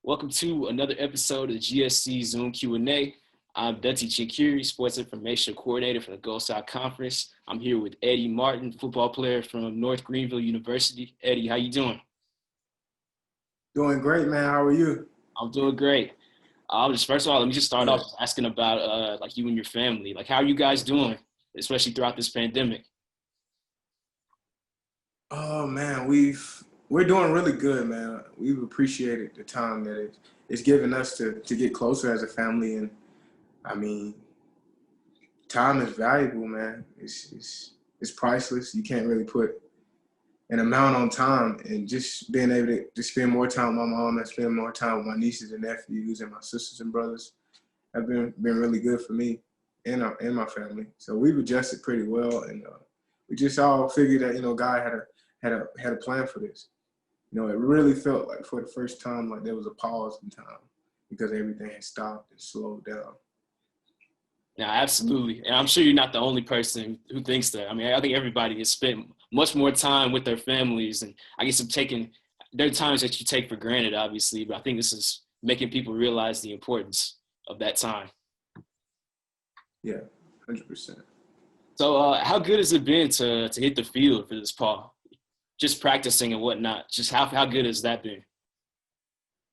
Welcome to another episode of the GSC Zoom Q&A. I'm Datti, Jinkiri, Sports Information Coordinator for the Gulf South Conference. I'm here with Eddie Martin, football player from North Greenville University. Eddie, how you doing? Doing great, man. How are you? I'm doing great. First of all, let me just start off Good. asking about like you and your family. Like, how are you guys doing, especially throughout this pandemic? Oh man, we're doing really good, man. We've appreciated the time that it's given us to get closer as a family, and I mean, time is valuable, man. It's priceless. You can't really put an amount on time, and just being able to spend more time with my mom and spend more time with my nieces and nephews and my sisters and brothers have been really good for me and my family. So we've adjusted pretty well, and we just all figured that God had a plan for this. It really felt like for the first time like there was a pause in time because everything had stopped and slowed down. Yeah, absolutely. And I'm sure you're not the only person who thinks that. I mean, I think everybody has spent much more time with their families. And I guess there are times that you take for granted, obviously, but I think this is making people realize the importance of that time. Yeah, 100%. So how good has it been to hit the field for this Paul? Just practicing and whatnot. Just how good has that been?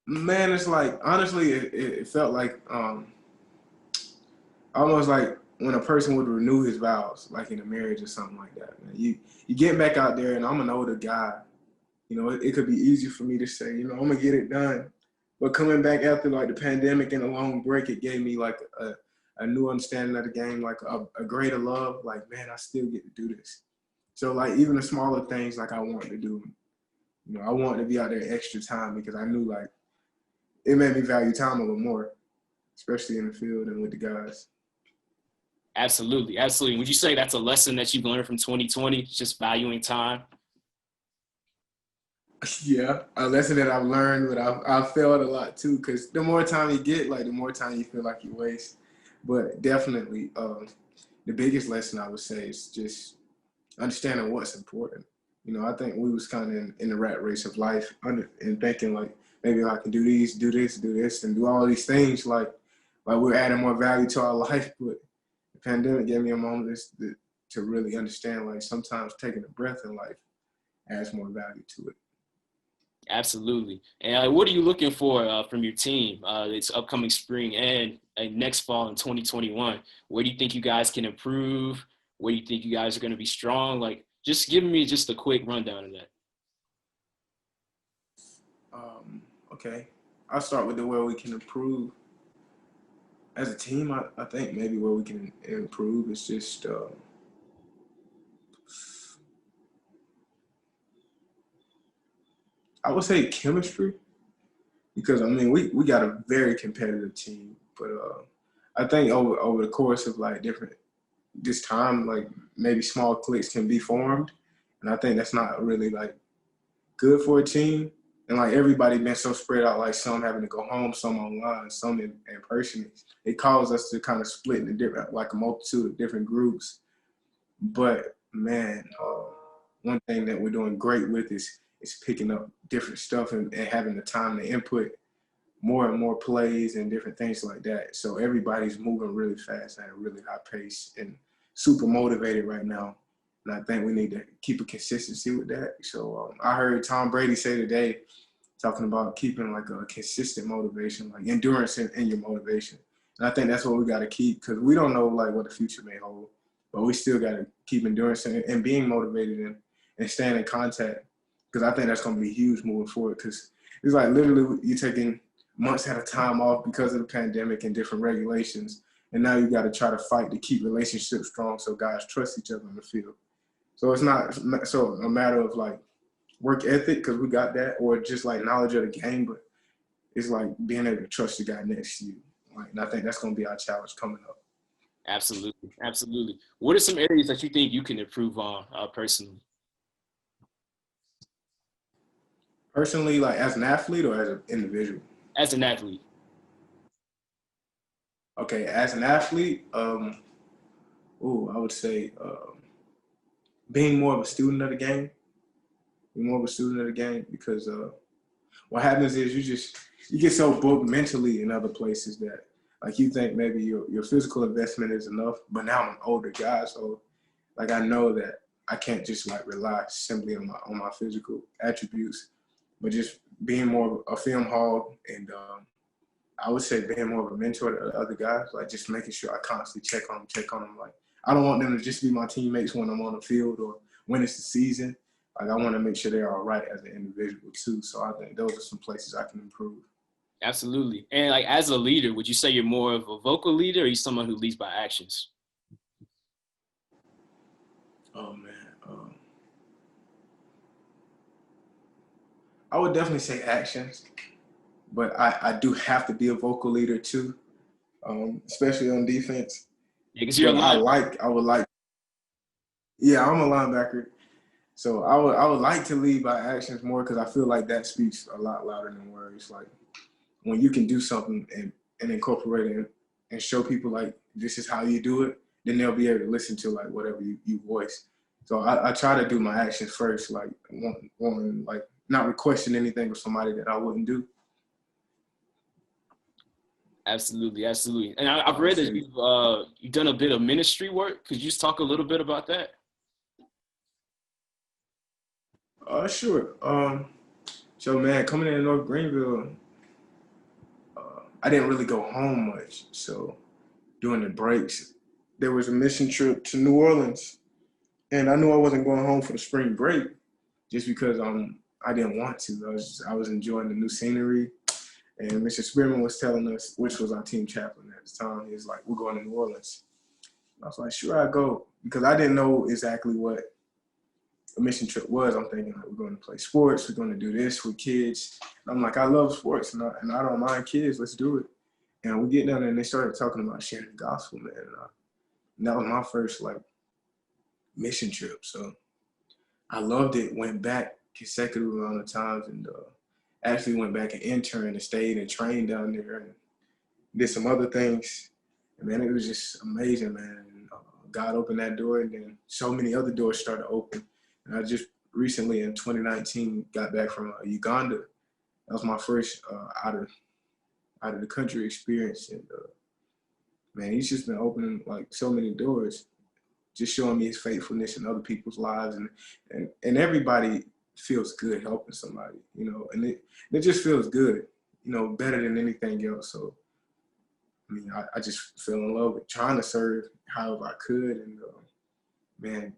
Man, it's like honestly, it felt like almost like when a person would renew his vows, like in a marriage or something like that. Man, you get back out there, and I'm an older guy. It could be easy for me to say, I'm gonna get it done. But coming back after like the pandemic and a long break, it gave me like a new understanding of the game, like a greater love. Like, man, I still get to do this. So like even the smaller things like I wanted to do, I wanted to be out there extra time because I knew like it made me value time a little more, especially in the field and with the guys. Absolutely. Absolutely. Would you say that's a lesson that you've learned from 2020, just valuing time? Yeah, a lesson that I've learned, but I've failed a lot too. Because the more time you get, like the more time you feel like you waste. But definitely, the biggest lesson I would say is just understanding what's important. I think we was kind of in the rat race of life, and thinking like maybe I can do these, do this, do this, and do all these things. Like we're adding more value to our life. But the pandemic gave me a moment to really understand like sometimes taking a breath in life adds more value to it. Absolutely. And what are you looking for from your team this upcoming spring and next fall in 2021? Where do you think you guys can improve? Where do you think you guys are going to be strong? Like, just give me just a quick rundown of that. Okay, I'll start with the where we can improve. As a team, I think maybe where we can improve is just I would say chemistry, because I mean we got a very competitive team, but I think over the course of like this time, like maybe small cliques can be formed, and I think that's not really like good for a team. And like everybody been so spread out, like some having to go home, some online, some in person. It caused us to kind of split into different, like a multitude of different groups. But man, one thing that we're doing great with is picking up different stuff and having the time to input more and more plays and different things like that. So everybody's moving really fast at a really high pace and super motivated right now. And I think we need to keep a consistency with that. So I heard Tom Brady say today, talking about keeping like a consistent motivation, like endurance in your motivation. And I think that's what we got to keep, because we don't know like what the future may hold, but we still got to keep endurance and being motivated and staying in contact, because I think that's going to be huge moving forward, because it's like literally you're taking months at a time off because of the pandemic and different regulations. And now you got to try to fight to keep relationships strong so guys trust each other in the field. So it's not so a matter of like work ethic, because we got that, or just like knowledge of the game, but it's like being able to trust the guy next to you. Like, and I think that's going to be our challenge coming up. Absolutely. Absolutely. What are some areas that you think you can improve on personally? Personally, like as an athlete or as an individual? As an athlete? Okay, as an athlete, I would say being more of a student of the game. Be more of a student of the game, because what happens is you get so booked mentally in other places that like you think maybe your physical investment is enough, but now I'm an older guy, so like I know that I can't just like rely simply on my physical attributes, but just being more of a film hog and I would say being more of a mentor to other guys, like just making sure I constantly check on them. Like I don't want them to just be my teammates when I'm on the field or when it's the season. Like I want to make sure they're all right as an individual too. So I think those are some places I can improve. Absolutely. And like as a leader, would you say you're more of a vocal leader or are you someone who leads by actions? Oh man. I would definitely say actions, but I do have to be a vocal leader too, especially on defense. Yeah, because you're a But linebacker. Yeah, I'm a linebacker. So I would like to lead by actions more because I feel like that speaks a lot louder than words. Like when you can do something and incorporate it and show people like this is how you do it, then they'll be able to listen to like whatever you voice. So I try to do my actions first, like one like not requesting anything of somebody that I wouldn't do. Absolutely, absolutely. And I've read that you've done a bit of ministry work. Could you just talk a little bit about that? Sure. So man, coming in North Greenville, I didn't really go home much. So during the breaks, there was a mission trip to New Orleans, and I knew I wasn't going home for the spring break just because I didn't want to. I was enjoying the new scenery, and Mr. Spearman was telling us, which was our team chaplain at the time, he was like, "We're going to New Orleans." I was like, "Sure, I go," because I didn't know exactly what a mission trip was. I'm thinking like, we're going to play sports, we're going to do this with kids. And I'm like, I love sports and I don't mind kids. Let's do it. And we get down there and they started talking about sharing the gospel, man. And that was my first like mission trip. So I loved it. Went back consecutive amount of times and actually went back and interned and stayed and trained down there and did some other things. And man, it was just amazing, man. And, God opened that door, and then so many other doors started to open. And I just recently in 2019 got back from Uganda. That was my first out of the country experience, and man, he's just been opening like so many doors, just showing me his faithfulness in other people's lives, and everybody feels good helping somebody, you know, and it just feels good, you know, better than anything else. So I mean, I just fell in love with trying to serve however I could, and man,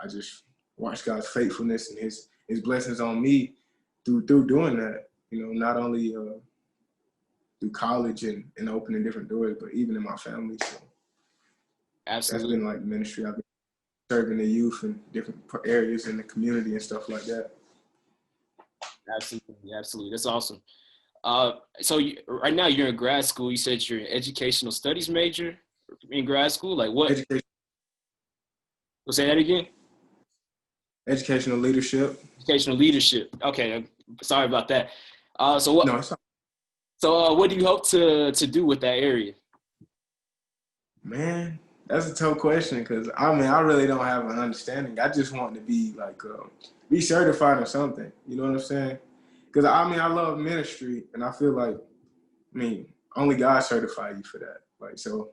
I just watched God's faithfulness and His blessings on me through doing that. You know, not only through college and opening different doors, but even in my family. So Absolutely. That's been like ministry. I've been serving the youth in different areas in the community and stuff like that. Absolutely, absolutely. That's awesome. So right now you're in grad school. You said you're an educational studies major in grad school. Like what? Say that again. Educational leadership. Educational leadership. Okay, sorry about that. So what? No, it's not. So what do you hope to do with that area? Man, that's a tough question because I mean I really don't have an understanding. I just want to be like be certified or something. You know what I'm saying? Because I mean I love ministry and I feel like only God certified you for that. Like so.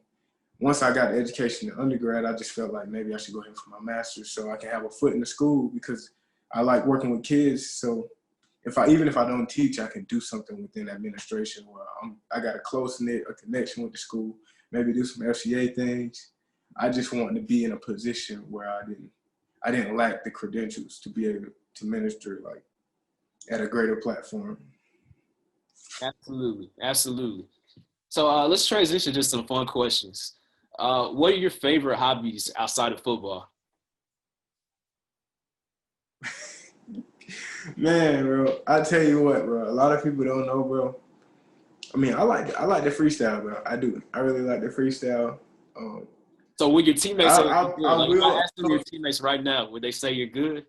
Once I got the education in undergrad, I just felt like maybe I should go ahead for my master's so I can have a foot in the school because I like working with kids. So even if I don't teach, I can do something within administration where I got a close-knit a connection with the school, maybe do some FCA things. I just wanted to be in a position where I didn't lack the credentials to be able to minister like at a greater platform. Absolutely, absolutely. So let's transition to some fun questions. What are your favorite hobbies outside of football? Man, bro, I tell you what, bro. A lot of people don't know, bro. I mean, I like the freestyle, bro. I do. I really like the freestyle. So would your teammates say you're good? Like if I ask your teammates right now, would they say you're good?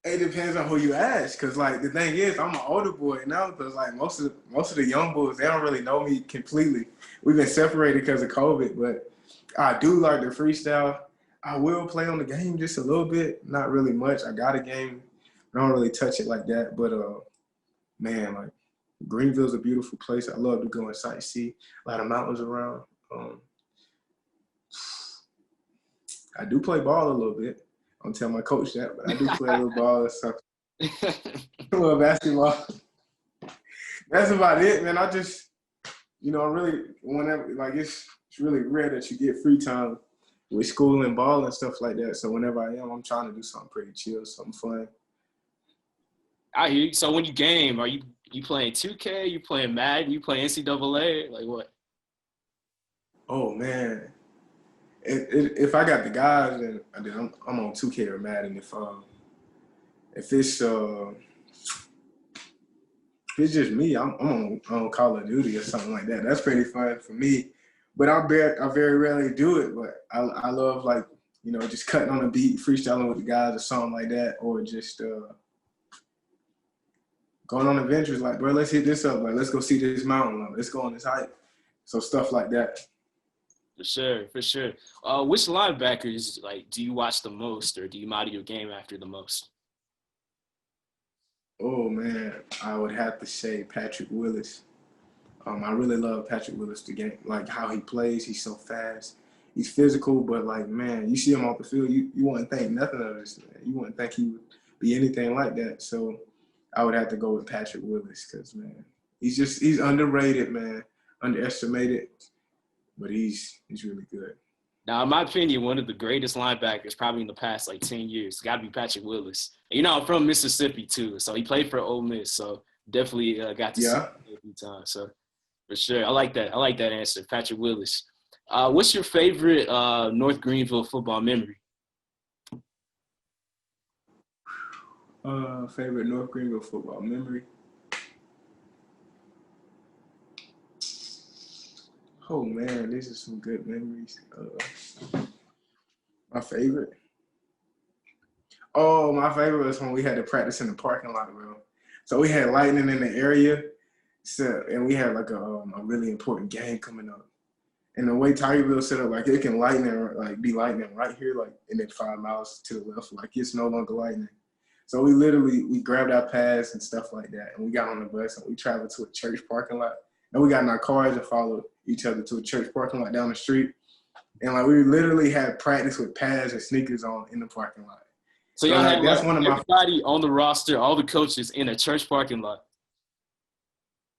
It depends on who you ask, cause like the thing is, I'm an older boy now, cause like most of the young boys, they don't really know me completely. We've been separated because of COVID, but I do like the freestyle. I will play on the game just a little bit, not really much. I got a game, I don't really touch it like that, but man, like Greenville's a beautiful place. I love to go and sightsee. A lot of mountains around. I do play ball a little bit. I don't tell my coach that, but I do play a little ball and stuff. A little basketball. That's about it, man. I just, really, whenever, like, it's really rare that you get free time with school and ball and stuff like that. So whenever I am, I'm trying to do something pretty chill, something fun. I hear you. So when you game, are you playing 2K? You playing Madden? You playing NCAA? Like what? Oh man, if I got the guys, then I'm on 2K or Madden. If it's just me, I'm on Call of Duty or something like that. That's pretty fun for me. But I very rarely do it. But I love, like, just cutting on a beat, freestyling with the guys or something like that, or just going on adventures. Like, bro, let's hit this up. Like, let's go see this mountain. Like, let's go on this hike. So stuff like that. For sure. Which linebackers, like, do you watch the most, or do you model your game after the most? Oh man, I would have to say Patrick Willis. I really love Patrick Willis, the game, like how he plays. He's so fast. He's physical, but like, man, you see him off the field, you wouldn't think nothing of this, man. You wouldn't think he would be anything like that. So I would have to go with Patrick Willis because, man, he's underrated, man, underestimated, but he's really good. Now, in my opinion, one of the greatest linebackers probably in the past, like, 10 years, got to be Patrick Willis. I'm from Mississippi, too, so he played for Ole Miss, so definitely got to see him a few times. So, for sure, I like that answer, Patrick Willis. What's your favorite North Greenville football memory? Favorite North Greenville football memory? Oh, man, these are some good memories. My favorite? Oh, my favorite was when we had to practice in the parking lot, bro. So we had lightning in the area, and we had, like, a really important game coming up. And the way Tigerville set up, like, it can be lightning right here, like, and then 5 miles to the left. Like, it's no longer lightning. So we grabbed our pads and stuff like that, and we got on the bus, and we traveled to a church parking lot. And we got in our cars and followed each other to a church parking lot down the street. And, like, we literally had practice with pads and sneakers on in the parking lot. So y'all had, like, everybody on the roster, all the coaches in a church parking lot.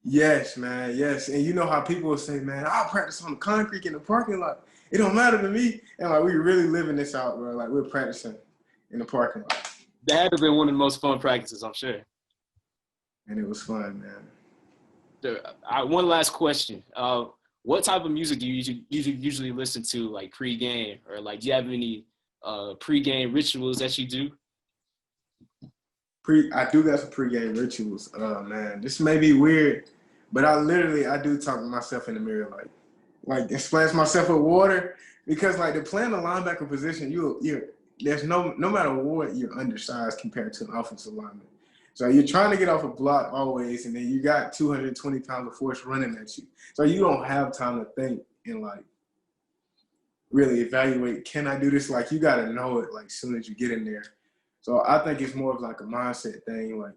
Yes, man, yes. And you know how people will say, man, I'll practice on the concrete in the parking lot. It don't matter to me. And, like, we really living this out, bro. Like, we're practicing in the parking lot. That had to have been one of the most fun practices, I'm sure. And it was fun, man. One last question. What type of music do you usually listen to, like, pregame? Or, like, do you have any pregame rituals that you do? I do got some pregame rituals. Man, this may be weird, but I do talk to myself in the mirror, like splash myself with water, because, like, to play in the linebacker position, there's no matter what, you're undersized compared to an offensive lineman. So you're trying to get off a block always, and then you got 220 pounds of force running at you. So you don't have time to think and, like, really evaluate, can I do this? Like, you got to know it, like, as soon as you get in there. So I think it's more of, like, a mindset thing, like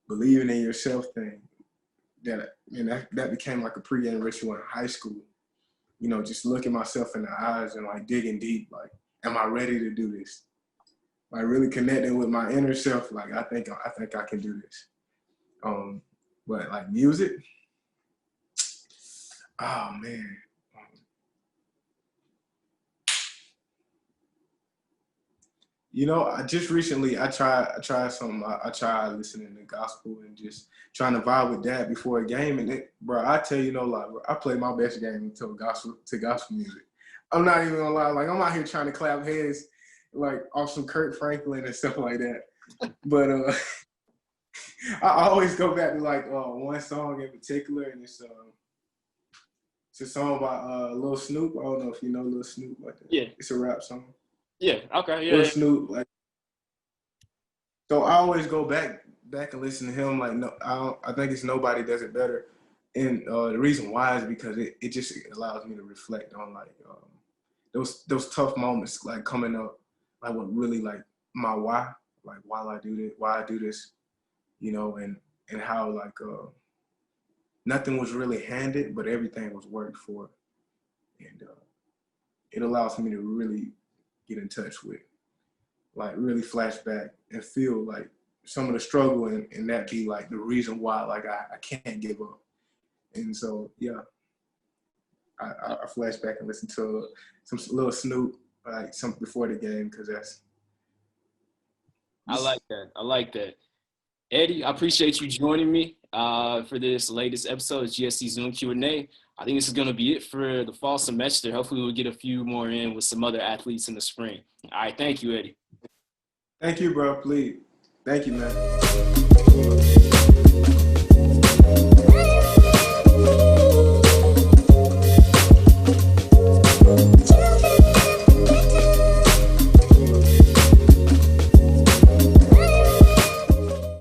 believing in yourself thing. That became like a pregame ritual in high school. Just looking myself in the eyes and, like, digging deep, like, am I ready to do this? Like, really connecting with my inner self. Like, I think I can do this. But, like, music, oh man. I just recently I tried something. I tried listening to gospel and just trying to vibe with that before a game. And bro, I tell you no lie, bro, I play my best game to gospel music. I'm not even gonna lie. Like, I'm out here trying to clap heads, like, off some Kurt Franklin and stuff like that. But I always go back to, like, one song in particular, and it's a song by Lil Snoop. I don't know if you know Lil Snoop like that. Yeah, it's a rap song. Yeah. Okay. Yeah. Lil Snoop, like. So I always go back and listen to him. Like, no, I think it's Nobody Does It Better, and the reason why is because it just allows me to reflect on, like, those tough moments, like, coming up, like, what really, like, my why, like, why I do this, and and how like nothing was really handed, but everything was worked for, and it allows me to really get in touch with, like really flash back and feel like some of the struggle, and that be like the reason why like I can't give up. And so yeah, I flash back and listen to some little Snoop, like something before the game, because that's. I like that. I like that. Eddie, I appreciate you joining me for this latest episode of GSC Zoom Q&A. I think this is going to be it for the fall semester. Hopefully we'll get a few more in with some other athletes in the spring. All right. Thank you, Eddie. Thank you, bro. Please. Thank you, man.